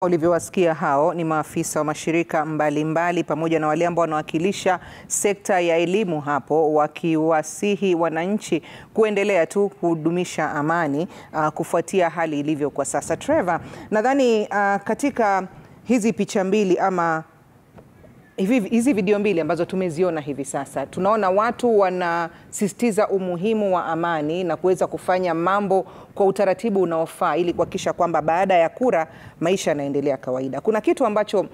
Ulivyowasikia hao ni maafisa wa mashirika mbalimbali pamoja na wale ambao wanawakilisha sekta ya elimu hapo, wakiwasihi wananchi kuendelea tu kudumisha amani kufuatia hali ilivyo kwa sasa. Trevor, nadhani katika hizi picha mbili ama hizi video mbili ambazo tumeziona hivi sasa, tunaona watu wanasisitiza umuhimu wa amani na kuweza kufanya mambo kwa utaratibu unaofaa ili kuhakikisha kwamba baada ya kura maisha yanaendelea kawaida. Kuna kitu ambacho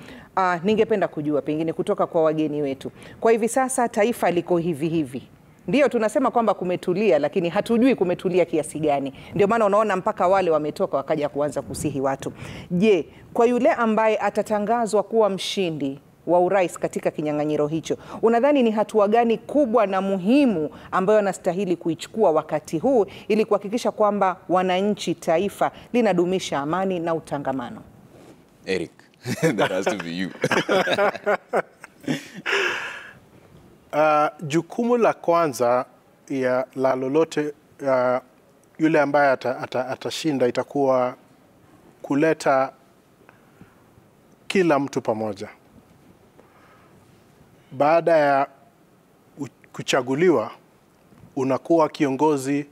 ningependa kujua pengine kutoka kwa wageni wetu. Kwa hivi sasa taifa liko hivi. Ndio tunasema kwamba kumetulia, lakini hatujui kumetulia kiasi gani. Ndio maana unaona mpaka wale wametoka wakaja kuanza kusihi watu. Je, kwa yule ambaye atatangazwa kuwa mshindi wa urais katika kinyang'anyiro hicho, unadhani ni hatua gani kubwa na muhimu ambayo anastahili kuichukua wakati huu ili kuhakikisha kwamba wananchi, taifa linadumisha amani na utangamano? Eric, that has to be you. Jukumu la kwanza ya la lolote yule ambaye atashinda itakuwa kuleta kila mtu pamoja. Baada ya kuchaguliwa, unakuwa kiongozi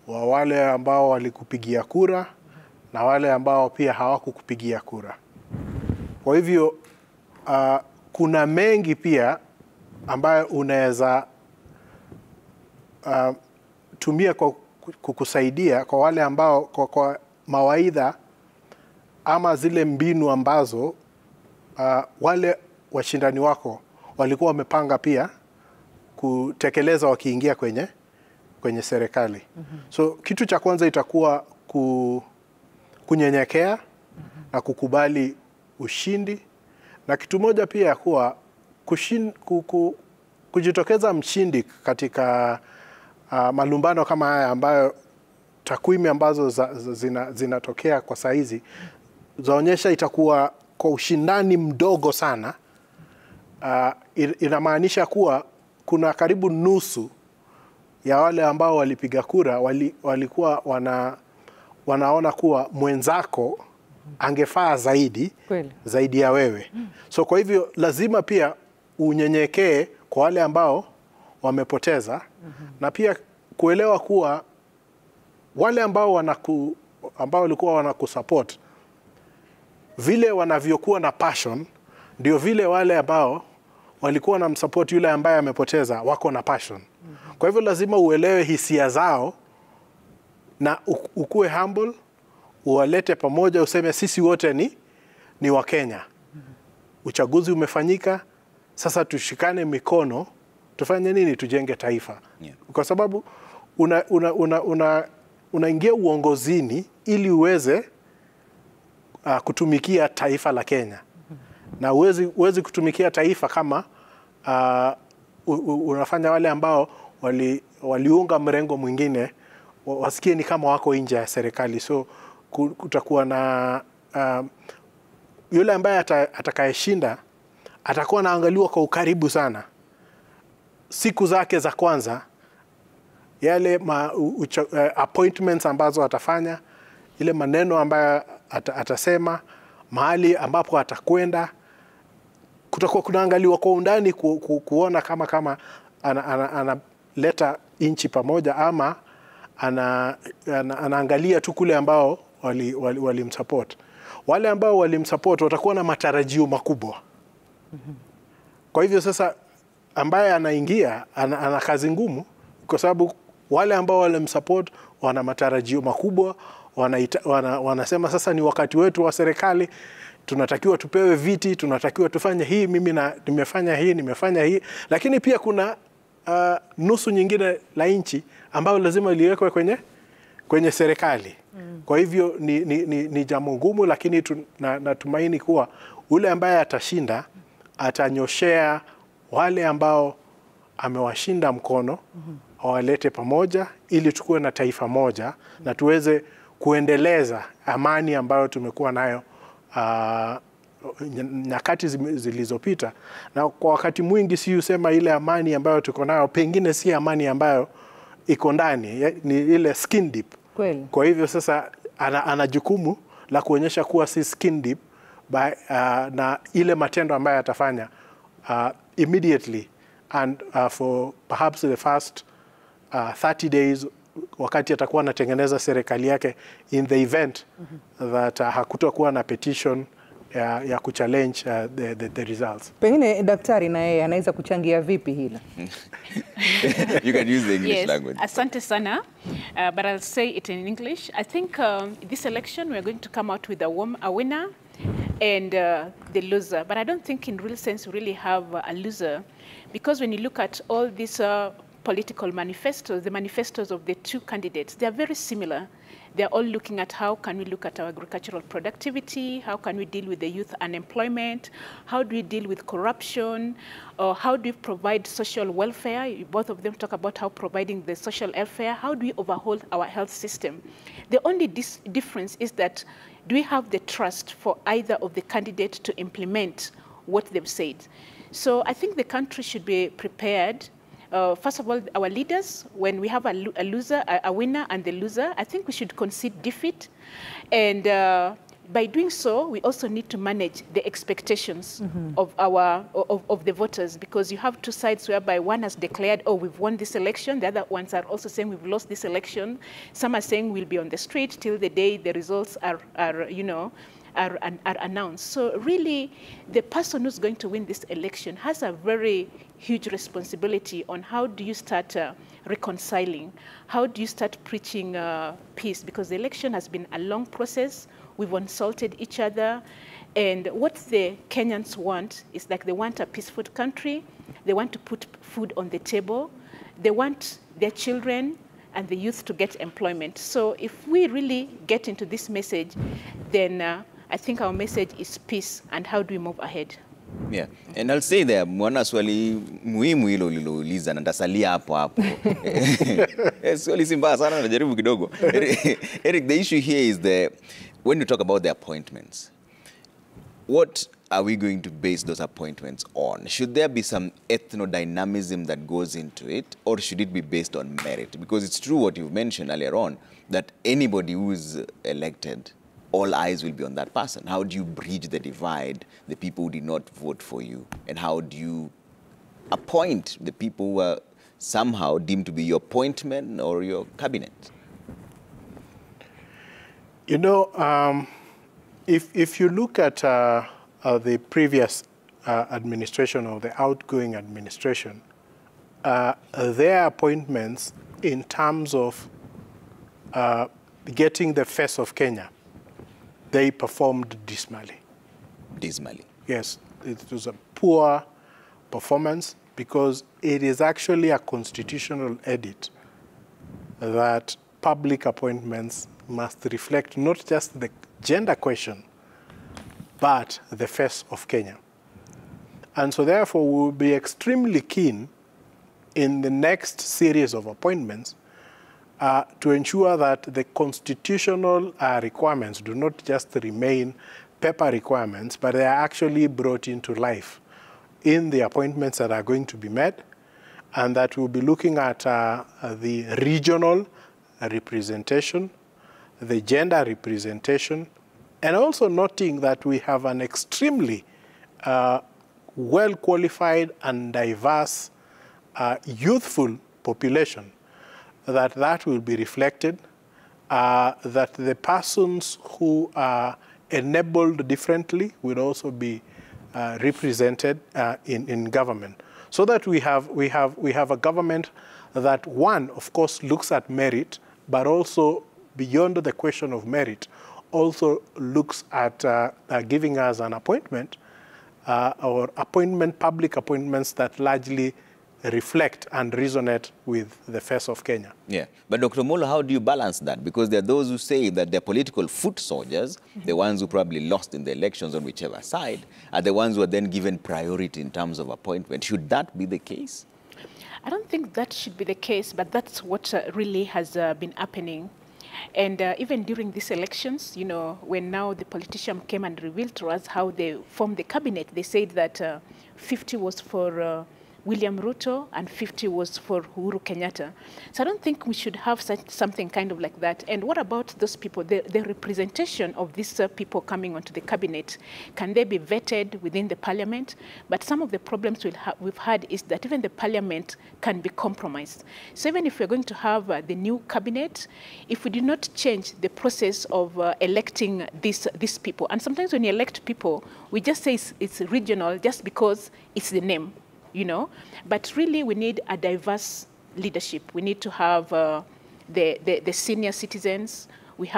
wa wale ambao walikupigia kura na wale ambao pia hawakukupigia kura. Kwa hivyo kuna mengi pia ambayo unaweza tumia kukusaidia kwa wale ambao kwa mawaidha ama zile mbinu ambazo wale washindani wako walikuwa wamepanga pia kutekeleza wakiingia kwenye serikali. So kitu cha kwanza itakuwa kunyenyekea na kukubali ushindi, na kitu moja pia ya kuwa kujitokeza mshindi katika malumbano kama haya ambayo takwimu ambazo zinatokea kwa saizi zaonyesha itakuwa kwa ushindani mdogo sana. Inamaanisha kuwa kuna karibu nusu ya wale ambao walipiga kura walikuwa wanaona kuwa mwenzako angefaa zaidi ya wewe. So kwa hivyo lazima pia unyenyekee kwa wale ambao wamepoteza, na pia kuelewa kuwa wale ambao walikuwa wanakusupport vile wanavyokuwa na passion ndio vile wale ambao walikuwa na msupport yule ambaye amepoteza wako na passion. Kwa hivyo lazima uelewe hisia zao na ukue humble, uwalete pamoja, useme sisi wote ni wa Kenya. Uchaguzi umefanyika, sasa tushikane mikono, tufanye nini? Tujenge taifa. Yeah. Kwa sababu unaingia uongozini ili uweze kutumikia taifa la Kenya. Na uwezi kutumikia taifa kama unafanya wale ambao waliunga mrengo mwingine wasikie ni kama wako nje ya serikali. So kutakuwa na yule ambaye atakayeshinda atakuwa naangaliwa kwa ukaribu sana. Siku zake za kwanza, yale appointments ambazo atafanya, ile maneno ambayo atasema, mahali ambapo atakwenda, kutakuwa kunaangaliwa kwa undani kuona kama analeta inchi pamoja ama anaangalia tu kule ambao walimsupport. Wale ambao walimsupport watakuwa na matarajio makubwa. Kwa hivyo sasa ambaye anaingia ana kazi ngumu, kwa sababu wale ambao walimsupport wana matarajio makubwa, wanasema sasa ni wakati wetu wa serikali, tunatakiwa tupewe viti, tunatakiwa tufanye hii, mimi nimefanya hii. Lakini pia kuna nusu nyingine la nchi ambayo lazima liwekwe kwenye serikali. Kwa hivyo ni jambo ngumu, lakini natumaini kuwa ule ambaye atashinda atanyoshea wale ambao amewashinda mkono, awalete pamoja ili tukue na taifa moja na tuweze kuendeleza amani ambayo tumekuwa nayo nyakati zilizopita. Na kwa wakati mwingi si usema ile amani ambayo tuko nayo pengine si amani ambayo iko ndani, ni ile skin deep. Kweli. Kwa hivyo sasa ana jukumu la kuonyesha kuwa si skin deep, na ile matendo ambayo atafanya immediately and for perhaps the first 30 days wakati atakuwa anatengeneza serikali yake, in the event that hakutakuwa na petition ya kuchallenge the results. Pengine daktari na yeye anaweza kuchangia vipi hila? You can use the English Yes, language. asante sana, but I'll say it in English. I think this election we're going to come out with a winner and the loser. But I don't think in real sense we really have a loser, because when you look at all these political manifestos, the manifestos of the two candidates, they are very similar. They're all looking at how can we look at our agricultural productivity, how can we deal with the youth unemployment, how do we deal with corruption, or how do we provide social welfare? Both of them talk about how providing the social welfare, how do we overhaul our health system? The only difference is that do we have the trust for either of the candidates to implement what they've said? So I think the country should be prepared. First of all, our leaders, when we have a loser, a winner and the loser, I think we should concede defeat. And by doing so, we also need to manage the expectations of the voters, because you have two sides whereby one has declared, oh, we've won this election. The other ones are also saying we've lost this election. Some are saying we'll be on the street till the day the results are announced. So really, the person who's going to win this election has a very huge responsibility on how do you start reconciling, how do you start preaching peace, because the election has been a long process. We've insulted each other, and what the Kenyans want is like they want a peaceful country, they want to put food on the table, they want their children and the youth to get employment. So if we really get into this message, then I think our message is peace, and how do we move ahead? Yeah, and I'll say there, mwana swali muhimu hilo ulilouliza na ndasalia hapo. Swali si mbaya sana, najaribu kidogo. Eric, the issue here is when you talk about the appointments, what are we going to base those appointments on? Should there be some ethnodynamism that goes into it, or should it be based on merit? Because it's true what you've mentioned earlier on, that anybody who is elected, all eyes will be on that person. How do you bridge the divide, the people who did not vote for you? And how do you appoint the people who are somehow deemed to be your appointment or your cabinet? You know, if you look at the previous administration or the outgoing administration, their appointments in terms of getting the face of Kenya, they performed dismally. Dismally. Yes, it was a poor performance, because it is actually a constitutional edit that public appointments must reflect not just the gender question, but the face of Kenya. And so therefore, we will be extremely keen in the next series of appointments to ensure that the constitutional requirements do not just remain paper requirements, but they are actually brought into life in the appointments that are going to be made, and that we'll be looking at the regional representation, the gender representation, and also noting that we have an extremely well-qualified and diverse youthful population, that will be reflected, that the persons who are enabled differently will also be represented in government, so that we have a government that, one, of course, looks at merit, but also beyond the question of merit, also looks at giving us an appointment or public appointments that largely reflect and resonate with the face of Kenya. Yeah, but Dr. Molo, how do you balance that? Because there are those who say that the political foot soldiers, the ones who probably lost in the elections on whichever side, are the ones who are then given priority in terms of appointment. Should that be the case? I don't think that should be the case, but that's what really has been happening. And even during these elections, you know, when now the politician came and revealed to us how they formed the cabinet, they said that 50 was for William Ruto, and 50 was for Uhuru Kenyatta. So I don't think we should have something kind of like that. And what about those people, the representation of these people coming onto the cabinet? Can they be vetted within the parliament? But some of the problems we've had is that even the parliament can be compromised. So even if we're going to have the new cabinet, if we do not change the process of electing these people, and sometimes when you elect people, we just say it's regional just because it's the name, you know. But really, we need a diverse leadership. We need to have the senior citizens. We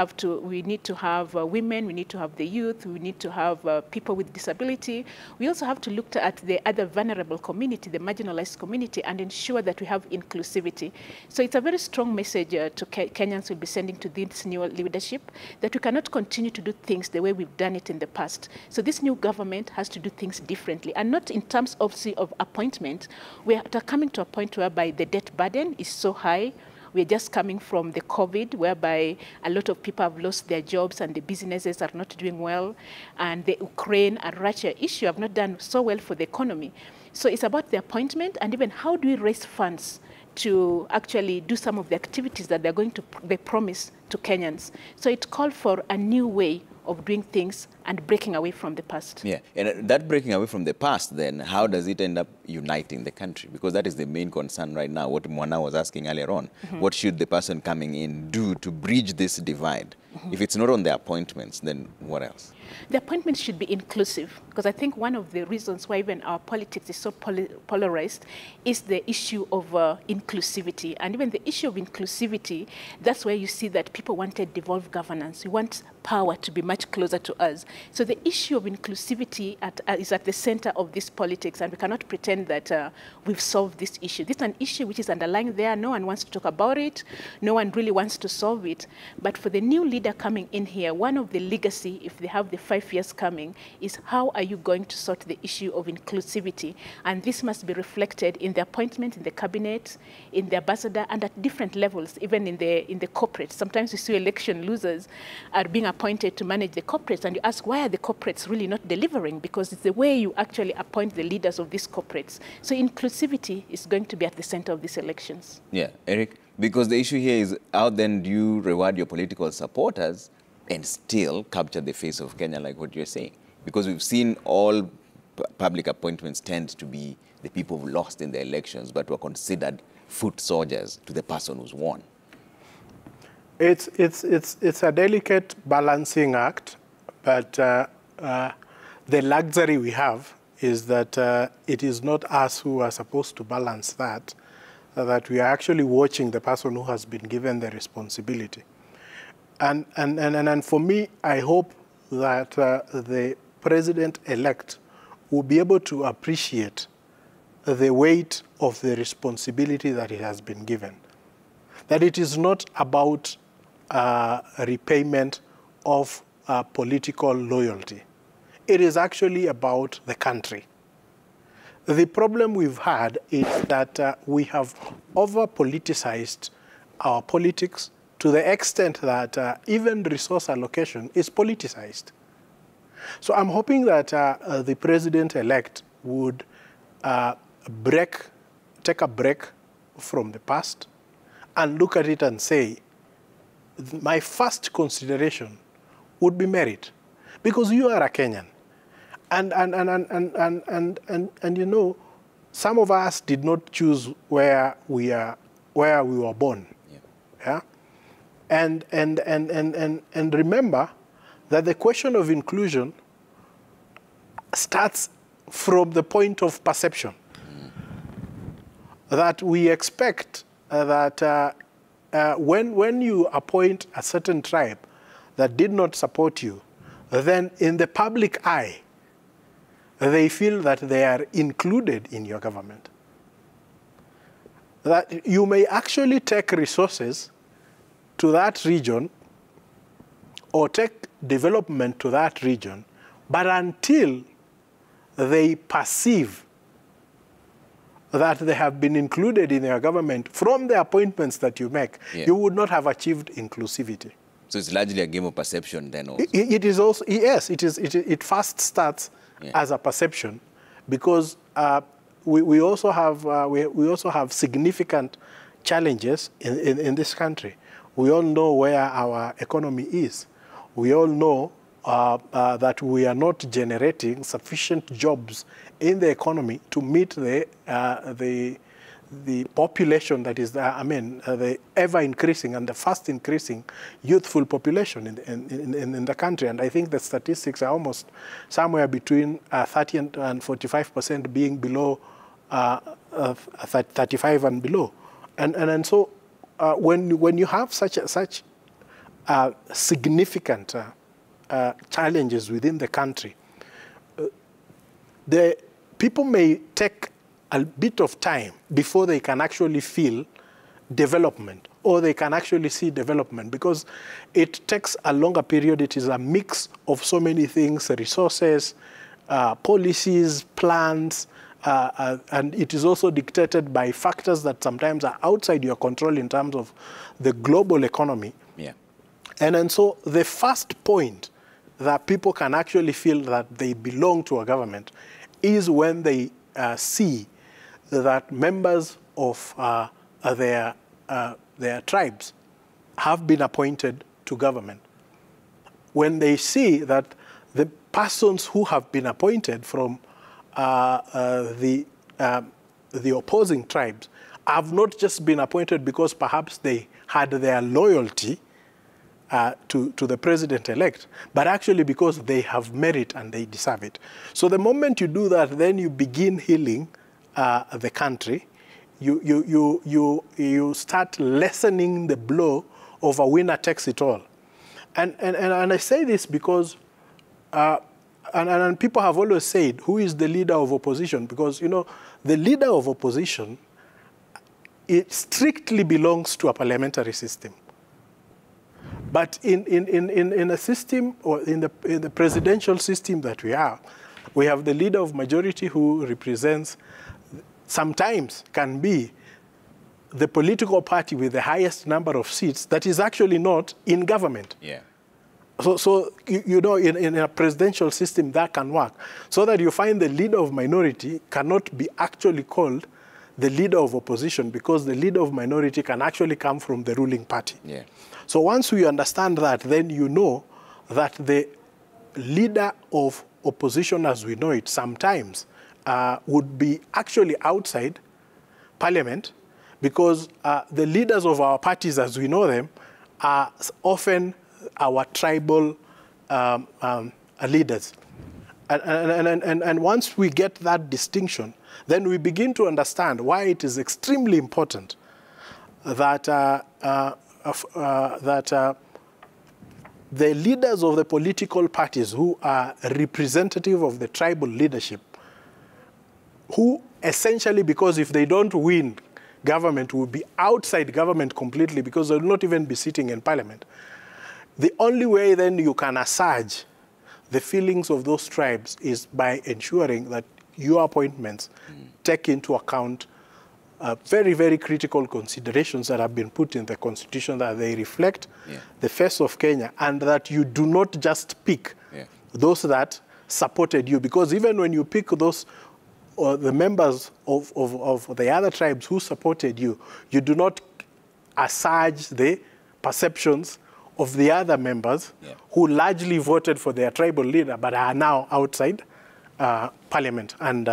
need to have women. We need to have the youth. We need to have people with disability. We also have to look at the other vulnerable community, the marginalized community, and ensure that we have inclusivity. So it's a very strong message to Kenyans will be sending to this new leadership, that we cannot continue to do things the way we've done it in the past. So this new government has to do things differently, and not in terms of appointment. We are coming to a point whereby the debt burden is so high. We're just coming from the COVID, whereby a lot of people have lost their jobs and the businesses are not doing well. And the Ukraine and Russia issue have not done so well for the economy. So it's about the appointment, and even how do we raise funds to actually do some of the activities that they promise to Kenyans. So it called for a new way of doing things and breaking away from the past. Yeah, and that breaking away from the past, then, how does it end up uniting the country? Because that is the main concern right now, what Mwana was asking earlier on. What should the person coming in do to bridge this divide? If it's not on the appointments, then what else? The appointments should be inclusive, because I think one of the reasons why even our politics is so polarized is the issue of inclusivity. And even the issue of inclusivity, that's where you see that people wanted devolved governance. We want power to be much closer to us. So the issue of inclusivity is at the center of this politics, and we cannot pretend that we've solved this issue. This is an issue which is underlying there. No one wants to talk about it. No one really wants to solve it. But for the new leader coming in here, one of the legacy, if they have the 5 years coming, is how are you going to sort the issue of inclusivity? And this must be reflected in the appointment in the cabinet, in the ambassador, and at different levels, even in the corporate. Sometimes you see election losers are being appointed to manage the corporates, and you ask, why are the corporates really not delivering? Because it's the way you actually appoint the leaders of these corporates. So inclusivity is going to be at the center of these elections. Yeah, Eric, because the issue here is how then do you reward your political supporters and still capture the face of Kenya, like what you're saying? Because we've seen all public appointments tend to be the people who lost in the elections, but were considered foot soldiers to the person who's won. It's a delicate balancing act, but the luxury we have is that it is not us who are supposed to balance that, that we are actually watching the person who has been given the responsibility. And for me, I hope that the president-elect will be able to appreciate the weight of the responsibility that he has been given. That it is not about repayment of political loyalty. It is actually about the country. The problem we've had is that we have over-politicized our politics to the extent that even resource allocation is politicized. So I'm hoping that the president-elect would take a break from the past and look at it and say, my first consideration would be merit, because you are a Kenyan. And you know, some of us did not choose where we were born. Yeah? And remember that the question of inclusion starts from the point of perception. That we expect that when you appoint a certain tribe that did not support you, then in the public eye, they feel that they are included in your government. That you may actually take resources to that region or take development to that region, but until they perceive that they have been included in your government from the appointments that you make, you would not have achieved inclusivity. So it's largely a game of perception then also? It is also, yes, it first starts as a perception, because we also have significant challenges in this country. We all know where our economy is. We all know that we are not generating sufficient jobs in the economy to meet the population that is, the ever increasing and the fast increasing youthful population in the country. And I think the statistics are almost somewhere between 30 and 45% being below 35 and below. And so when you have such significant challenges within the country, the people may take a bit of time before they can actually feel development, or they can actually see development, because it takes a longer period. It is a mix of so many things: resources, policies, plans, and it is also dictated by factors that sometimes are outside your control in terms of the global economy. Yeah. And so the first point that people can actually feel that they belong to a government is when they see that members of their tribes have been appointed to government. When they see that the persons who have been appointed from the opposing tribes have not just been appointed because perhaps they had their loyalty to the president-elect, but actually because they have merit and they deserve it. So the moment you do that, then you begin healing the country. You start lessening the blow of a winner takes it all. And I say this because, and people have always said, who is the leader of opposition? Because, you know, the leader of opposition, it strictly belongs to a parliamentary system. But in a system, or in the presidential system that we have the leader of majority who represents, sometimes can be the political party with the highest number of seats that is actually not in government. Yeah. So you know, in a presidential system that can work. So that you find the leader of minority cannot be actually called the leader of opposition, because the leader of minority can actually come from the ruling party. Yeah. So once we understand that, then you know that the leader of opposition as we know it sometimes would be actually outside parliament, because the leaders of our parties as we know them are often our tribal leaders. And once we get that distinction, then we begin to understand why it is extremely important that the leaders of the political parties who are representative of the tribal leadership, who essentially, because if they don't win government, will be outside government completely, because they will not even be sitting in parliament. The only way then you can assuage the feelings of those tribes is by ensuring that your appointments take into account very, very critical considerations that have been put in the Constitution, that they reflect the face of Kenya, and that you do not just pick those that supported you. Because even when you pick those, the members of the other tribes who supported you, you do not assuage the perceptions of the other members who largely voted for their tribal leader but are now outside parliament and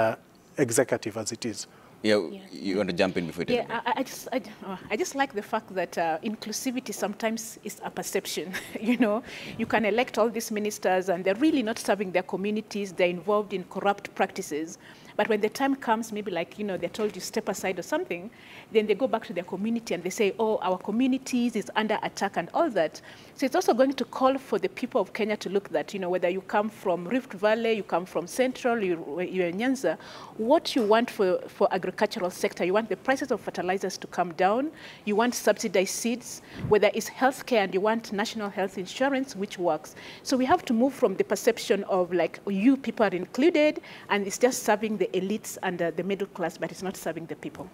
executive as it is. Yeah, you want to jump in before you take I just like the fact that inclusivity sometimes is a perception. You know, you can elect all these ministers and they're really not serving their communities. They're involved in corrupt practices. But when the time comes, maybe like, you know, they're told you step aside or something, then they go back to their community and they say, oh, our communities is under attack and all that. So it's also going to call for the people of Kenya to look that, you know, whether you come from Rift Valley, you come from Central, you're in Nyanza, what you want for agricultural sector. You want the prices of fertilizers to come down. You want subsidized seeds, whether it's healthcare, and you want national health insurance, which works. So we have to move from the perception of like, you people are included, and it's just serving the elites and the middle class, but it's not serving the people.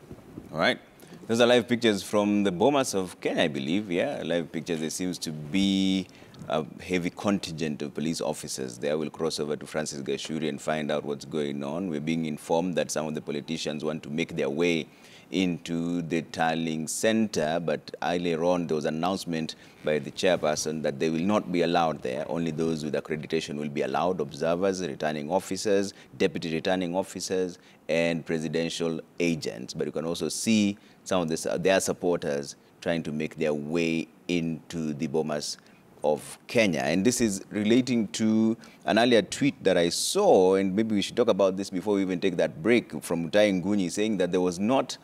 All right. Those are live pictures from the Bomas of Kenya, I believe. Yeah, live pictures. There seems to be a heavy contingent of police officers there will cross over to Francis Gachuri and find out what's going on. We're being informed that some of the politicians want to make their way into the tallying center, but earlier on there was an announcement by the chairperson that they will not be allowed there. Only those with accreditation will be allowed: observers, returning officers, deputy returning officers, and presidential agents. But you can also see some of their supporters trying to make their way into the Bomas of Kenya. And this is relating to an earlier tweet that I saw, and maybe we should talk about this before we even take that break, from Mutahi Ngunyi, saying that there was not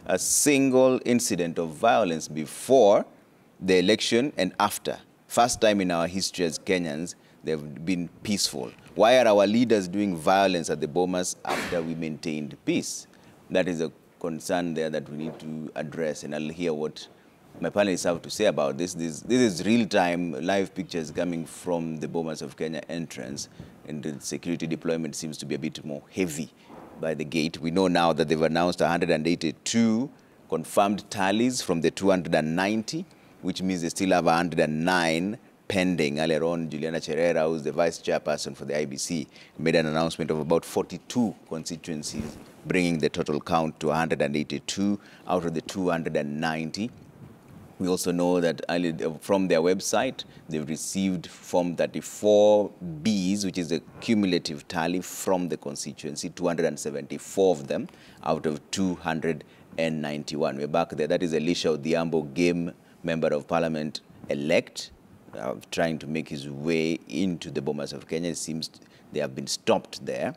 a single incident of violence before the election and after. First time in our history as Kenyans, they've been peaceful. Why are our leaders doing violence at the Bomas after we maintained peace? That is a concern there that we need to address, and I'll hear what my panelists have to say about this. This is real-time live pictures coming from the Bomas of Kenya entrance, and the security deployment seems to be a bit more heavy by the gate. We know now that they've announced 182 confirmed tallies from the 290, which means they still have 109 pending. Earlier on, Juliana Cherera, who's the vice chairperson for the IBC, made an announcement of about 42 constituencies, bringing the total count to 182 out of the 290. We also know that from their website, they've received Form 34Bs, which is the cumulative tally from the constituency, 274 of them out of 291. We're back there. That is Elisha Odhiambo, Game Member of Parliament-elect, trying to make his way into the Bomas of Kenya. It seems they have been stopped there.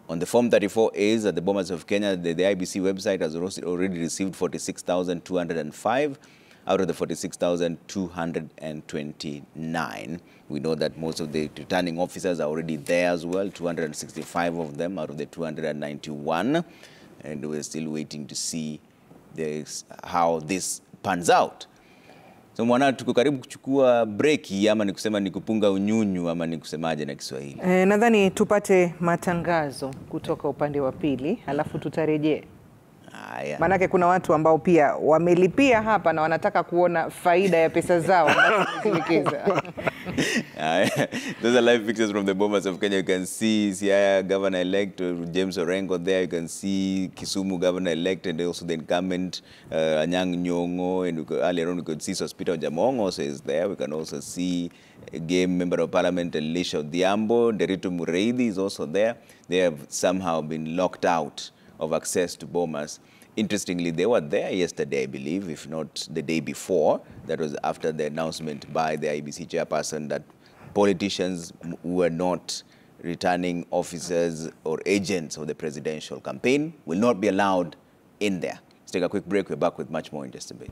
On the Form 34As at the Bomas of Kenya, the IBC website has already received 46,205. Out of the 46,229. We know that most of the returning officers are already there as well, 265 of them out of the 291. And we're still waiting to see how this pans out. So mwana, tuko karibu kuchukua breki, ama ni kusema ni kupunga unyunyu, ama ni kusemaje na Kiswahili? Nadhani tupate matangazo kutoka upande wa pili, alafu tutarejea. Manake kuna watu ambao pia wamelipia hapa na wanataka kuona faida ya pesa zao. Those are live pictures from the Bomas of Kenya. You can see Siaya Governor-elect James Orengo there. You can see Kisumu Governor-elect and also the incumbent Anyang' Nyong'o. And earlier on we could see Sospita Ojaamong also is there. We can also see a Game Member of Parliament Elisha Odhiambo. Derito Mureithi is also there. They have somehow been locked out of access to Bomas. Interestingly, they were there yesterday, I believe, if not the day before. That was after the announcement by the IBC chairperson that politicians who were not returning officers or agents of the presidential campaign will not be allowed in there. Let's take a quick break. We're back with much more in just a bit.